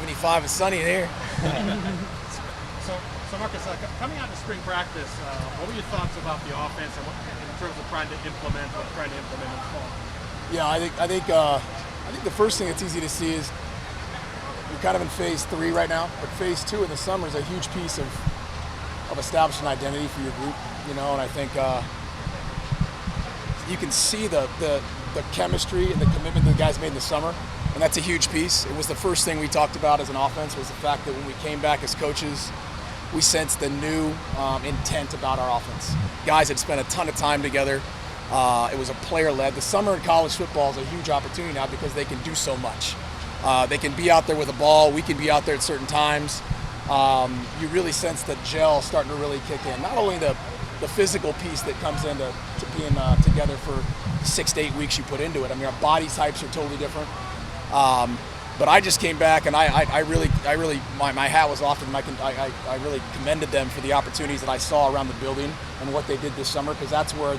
75 and sunny in here. So Marcus, coming out of spring practice, what were your thoughts about the offense and in terms of trying to implement in the fall? Yeah, I think the first thing that's easy to see is we're kind of in phase 3 right now, but phase 2 in the summer is a huge piece of establishing identity for your group, and I think you can see the chemistry and the commitment that the guys made in the summer, and that's a huge piece. It was the first thing we talked about as an offense, was the fact that when we came back as coaches, we sensed the new intent about our offense. Guys had spent a ton of time together. It was a player-led. The summer in college football is a huge opportunity now because they can do so much. They can be out there with a ball. We can be out there at certain times. You really sense the gel starting to really kick in. Not only the physical piece that comes into being together for 6 to 8 weeks you put into it. I mean, our body types are totally different. But I just came back, and I really, my hat was off to them. I really commended them for the opportunities that I saw around the building and what they did this summer, because that's where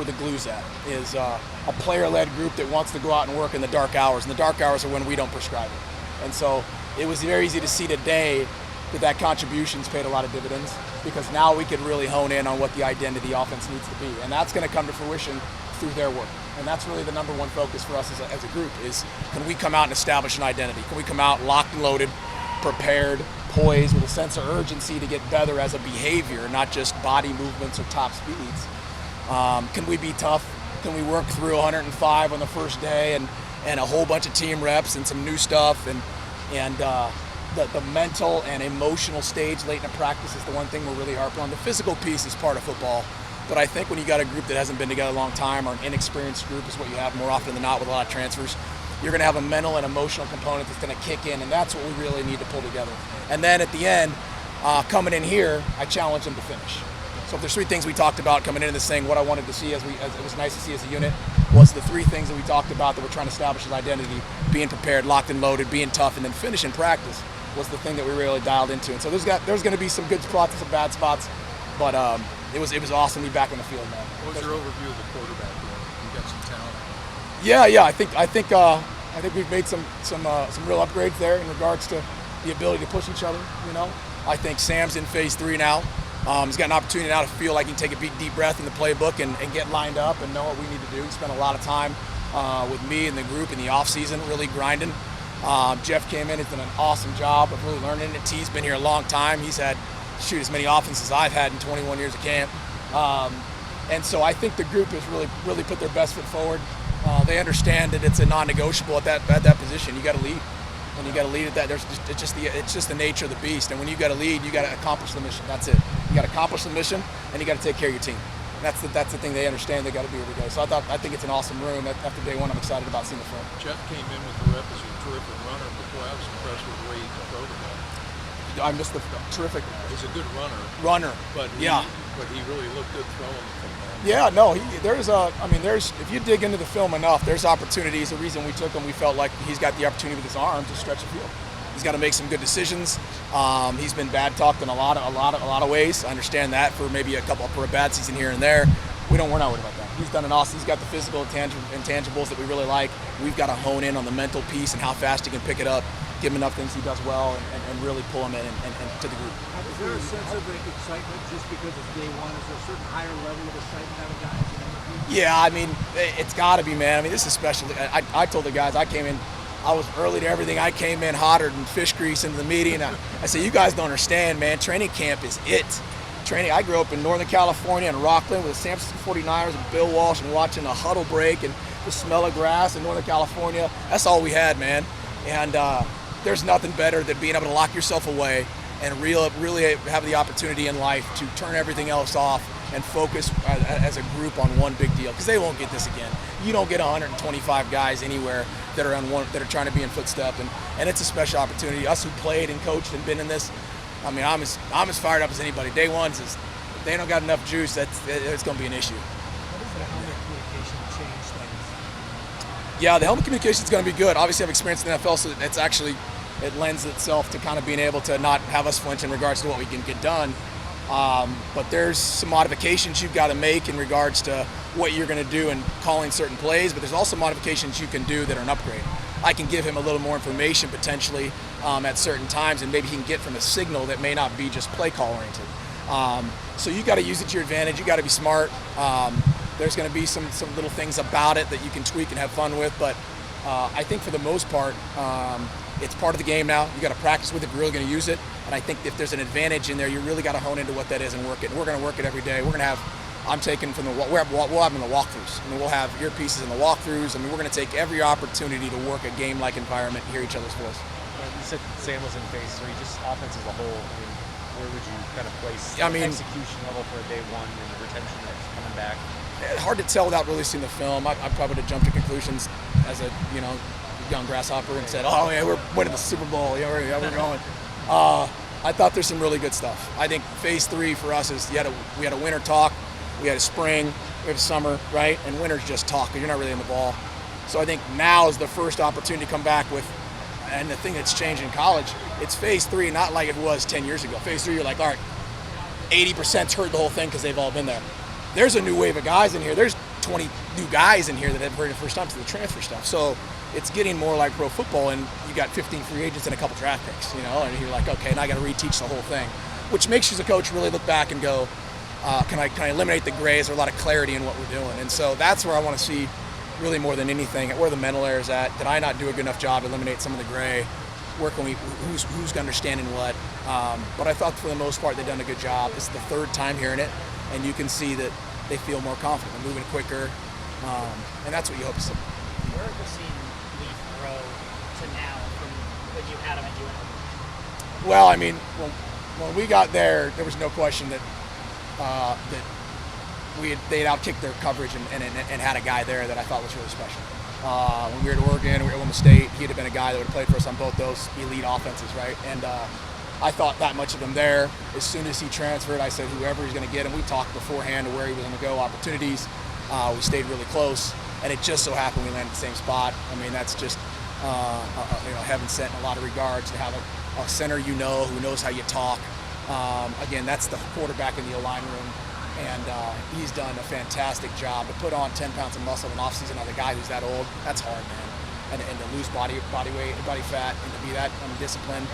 the glue's at, is a player-led group that wants to go out and work in the dark hours, and the dark hours are when we don't prescribe it. And so it was very easy to see today that contribution's paid a lot of dividends, because now we can really hone in on what the identity offense needs to be, and that's going to come to fruition through their work. And that's really the number one focus for us as a group, is can we come out and establish an identity? Can we come out locked and loaded, prepared, poised, with a sense of urgency to get better as a behavior, not just body movements or top speeds? Can we be tough? Can we work through 105 on the first day and a whole bunch of team reps and some new stuff? And the mental and emotional stage late in the practice is the one thing we're really harping on. The physical piece is part of football. But I think when you got a group that hasn't been together a long time, or an inexperienced group is what you have more often than not with a lot of transfers, you're going to have a mental and emotional component that's going to kick in, and that's what we really need to pull together. And then at the end, coming in here, I challenge them to finish. So if there's 3 things we talked about coming into this thing, what I wanted to see as it was nice to see as a unit, was the 3 things that we talked about that we're trying to establish as identity: being prepared, locked and loaded, being tough, and then finishing practice was the thing that we really dialed into. And so there's going to be some good spots and some bad spots, but it was awesome to be back on the field, man. What was your overview of the quarterback room? You got some talent. Yeah. I think we've made some real upgrades there in regards to the ability to push each other. I think Sam's in phase 3 now. He's got an opportunity now to feel like he can take a big deep breath in the playbook and get lined up and know what we need to do. He spent a lot of time with me and the group in the off season, really grinding. Jeff came in, has done an awesome job of really learning it. T's been here a long time. He's had as many offenses I've had in 21 years of camp. And so I think the group has really put their best foot forward. They understand that it's a non-negotiable at that position. You got to lead, and you got to lead at that. It's just the nature of the beast. And when you got to lead, you got to accomplish the mission. That's it. You got to accomplish the mission, and you got to take care of your team. And that's the thing they understand. They got to do every day. So I think it's an awesome room. After day 1, I'm excited about seeing the film. Jeff came in with the rep as a terrific runner, but boy, I was impressed with the way he controlled the ball. I missed the terrific. He's a good runner. But he really looked good throwing the football. Yeah, no, if you dig into the film enough, there's opportunities. The reason we took him, we felt like he's got the opportunity with his arm to stretch the field. He's got to make some good decisions. He's been bad talked in a lot of ways. I understand that for a bad season here and there. We're not worried about that. He's done an awesome. He's got the physical intangibles that we really like. We've got to hone in on the mental piece and how fast he can pick it up, give him enough things he does well, and really pull him in and to the group. Is there a sense of excitement just because it's day 1? Is there a certain higher level of excitement having guys? Yeah, it's got to be, man. This is special. I told the guys I came in, I was early to everything. I came in hotter than fish grease into the meeting. I said, you guys don't understand, man. Training camp is it. I grew up in Northern California in Rockland with the San Francisco 49ers and Bill Walsh, and watching a huddle break and the smell of grass in Northern California. That's all we had, man. And there's nothing better than being able to lock yourself away and really have the opportunity in life to turn everything else off and focus as a group on one big deal, because they won't get this again. You don't get 125 guys anywhere that are trying to be in footstep, and it's a special opportunity. Us who played and coached and been in this, I'm as fired up as anybody. Day 1 is, if they don't got enough juice, it's going to be an issue. How does the helmet communication change things? Yeah, the helmet communication is going to be good. Obviously, I've experienced in the NFL, so it lends itself to kind of being able to not have us flinch in regards to what we can get done. But there's some modifications you've got to make in regards to what you're going to do and calling certain plays, but there's also modifications you can do that are an upgrade. I can give him a little more information potentially at certain times, and maybe he can get from a signal that may not be just play call oriented. So you got to use it to your advantage. You got to be smart. There's going to be some little things about it that you can tweak and have fun with, but I think for the most part, it's part of the game now. You got to practice with it if you're really going to use it. And I think if there's an advantage in there, you really got to hone into what that is and work it. And we're going to work it every day. We're going to have, I'm taking from we'll have them in the walkthroughs. I mean, we'll have earpieces in the walkthroughs. I mean, we're going to take every opportunity to work a game-like environment and hear each other's voice. You said Sam was in phase 3, just offense as a whole. I mean, where would you kind of place I mean, execution level for day one and the retention that's coming back? Hard to tell without really seeing the film. I probably would have jumped to conclusions as a young grasshopper and said, "Oh yeah, we're winning the Super Bowl. Yeah, we're going." I thought there's some really good stuff. I think phase 3 for us is we had a winter talk, we had a spring, we have a summer, right? And winter's just talk. You're not really in the ball. So I think now is the first opportunity to come back with. And the thing that's changed in college, it's phase 3, not like it was 10 years ago. Phase 3, you're like, all right, 80%'s heard the whole thing because they've all been there. There's a new wave of guys in here. There's 20 new guys in here that have heard it the first time to the transfer stuff. So it's getting more like pro football, and you got 15 free agents and a couple draft picks, and you're like, okay, now I got to reteach the whole thing, which makes you as a coach really look back and go, can I eliminate the gray? Is there a lot of clarity in what we're doing? And so that's where I want to see really more than anything, where the mental error is at. Did I not do a good enough job to eliminate some of the gray? Where can we? Who's understanding what? But I thought for the most part they've done a good job. This is the 3rd time hearing it, and you can see that they feel more confident, they're moving quicker, and that's what you hope to see. Where have you seen Leaf grow to now from when you had him at UNLV? Well, I mean, when we got there was no question that they'd outkicked their coverage and had a guy there that I thought was really special. When we were at Oregon, we were at Oklahoma State, he'd have been a guy that would have played for us on both those elite offenses, right? And I thought that much of him there. As soon as he transferred, I said whoever he's going to get him. We talked beforehand to where he was going to go, opportunities. We stayed really close, and it just so happened we landed in the same spot. I mean, that's just heaven sent in a lot of regards to have a center who knows how you talk. Again, that's the quarterback in the O-line room. And he's done a fantastic job to put on 10 pounds of muscle in the offseason on a guy who's that old. That's hard, man. And to lose body weight and body fat and to be that undisciplined.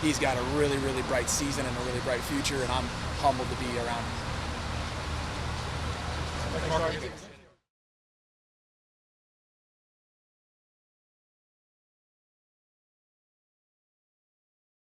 He's got a really, really bright season and a really bright future, and I'm humbled to be around him.